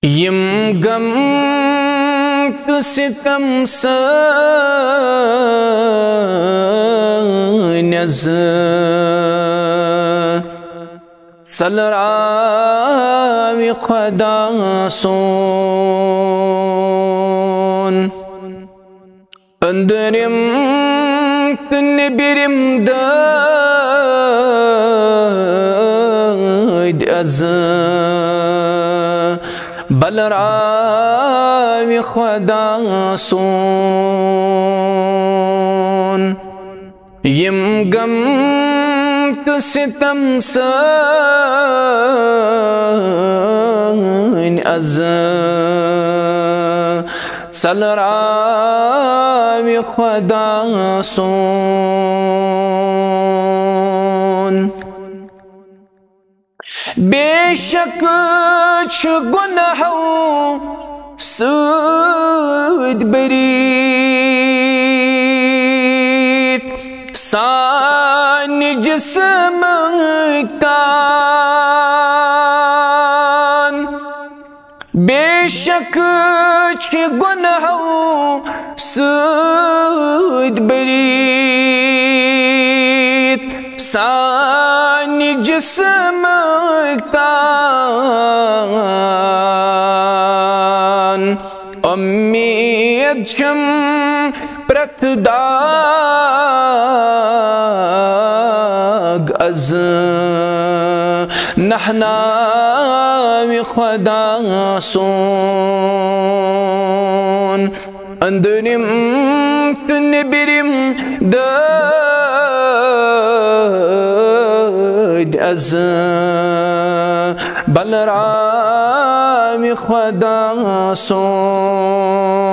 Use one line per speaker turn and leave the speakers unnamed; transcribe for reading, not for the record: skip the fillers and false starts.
यम गम तो सितम नज़ सलरावी खुदा सोन अंदरिम निबिरिम दद अज़ बलरावी खुदा सोन यम गम तो सितम अज़ सलरावी खुदा सोन बेशक गुनाहों सूद बरीत सान जिस्म तान बेशक गुनाहों सूद बरीत सान जिस्म तान उम्मीद छम प्रतदाग अज़ नहनावी खुदा सोन अंदरिम निबिरिम दद अज़ बलरावी खुदा सोन।